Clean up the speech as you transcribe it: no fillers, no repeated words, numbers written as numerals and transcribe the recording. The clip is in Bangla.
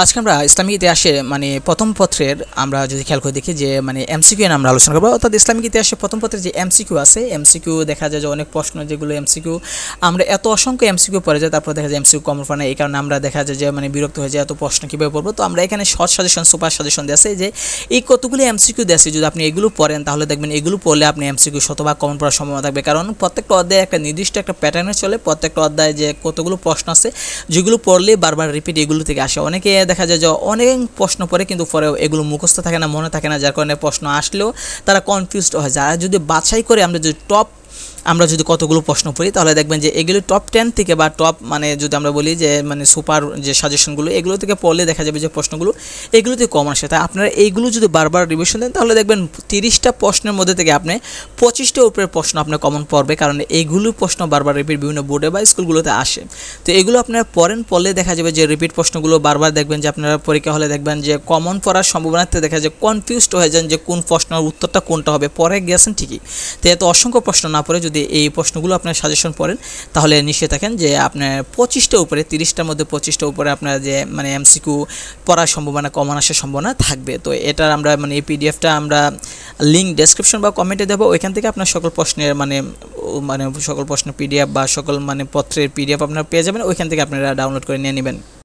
আজকে আমরা ইসলামিক ইতিহাসে মানে প্রথম পত্রের আমরা যদি খেয়াল করে দেখি যে মানে এমসিকিউ নিয়ে আমরা আলোচনা করব। অর্থাৎ ইসলামিক ইতিহাসে প্রথম পত্রের যে এমসিকিউ আছে, এমসিকিউ দেখা যায় যে অনেক প্রশ্ন যেগুলো এমসিকিউ আমরা এত অসংখ্য এমসিকিউ পড়ে যায়, তারপর দেখা যায় এমসিকিউ কমন পড়ে না। এই কারণে আমরা দেখা যায় যে মানে বিরক্ত হয়ে যায় এত প্রশ্ন কীভাবে পড়বো। তো আমরা এখানে শর্ট সাজেশন, সুপার সাজেশন দেওয়া আছে যে এই কতগুলি এমসিকিউ দেওয়া আছে, যদি আপনি এগুলো পড়েন তাহলে দেখবেন এগুলো পড়লে আপনি এমসিকিউ শতভাগ কমন পড়ার সম্ভাবনা থাকবে। কারণ প্রত্যেকটা অধ্যায়ে একটা নির্দিষ্ট একটা প্যাটার্নে চলে, প্রত্যেকটা অধ্যায়ে যে কতগুলো প্রশ্ন আছে যেগুলো পড়লে বারবার রিপিট এগুলো থেকে আসে। অনেকে দেখা যায় যে অনেক প্রশ্ন পড়ে কিন্তু পরে এগুলো মুখস্থ থাকে না, মনে থাকে না, যার কারণে প্রশ্ন আসলেও তারা কনফিউজড হয়ে যায়। আর যদি বাছাই করে আমরা যদি কতগুলো প্রশ্ন পড়ি তাহলে দেখবেন যে এগুলো টপ 10 থেকে বা টপ মানে যদি আমরা বলি যে মানে সুপার যে সাজেশনগুলো এগুলো থেকে পড়লে দেখা যাবে যে প্রশ্নগুলো এগুলোতে কম আসে। তাই আপনারা এইগুলো যদি বারবার রিভিশন দেন তাহলে দেখবেন 30টা প্রশ্নের মধ্যে থেকে আপনি 25টার উপরের প্রশ্ন আপনার কমন পড়বে, কারণ এইগুলো প্রশ্ন বারবার রিপিট বিভিন্ন বোর্ডে বা স্কুলগুলোতে আসে। তো এগুলো আপনারা পড়লে দেখা যাবে যে রিপিট প্রশ্নগুলো বারবার দেখবেন যে আপনারা পরীক্ষা হলে দেখবেন যে কমন পড়ার সম্ভাবনাতে দেখা যায় কনফিউজড হয়ে যান যে কোন প্রশ্নের উত্তরটা কোনটা হবে। পরে গেছেন ঠিকই, তো এত অসংখ্য প্রশ্ন না পড়ে যদি এই প্রশ্নগুলো আপনার সাজেশন পড়েন তাহলে নিশ্চয় থাকেন যে আপনার 25টার উপরে, 30টার মধ্যে 25টার উপরে আপনার যে মানে এমসিকিউ পড়ার সম্ভাবনা, কমন আসার সম্ভাবনা থাকবে। তো এটার আমরা মানে এই পিডিএফটা আমরা লিঙ্ক ডেসক্রিপশন বা কমেন্টে দেবো, ওইখান থেকে আপনার সকল প্রশ্নের মানে সকল প্রশ্নের পিডিএফ বা সকল মানে পত্রের পিডিএফ আপনারা পেয়ে যাবেন, ওইখান থেকে আপনারা ডাউনলোড করে নিয়ে নেবেন।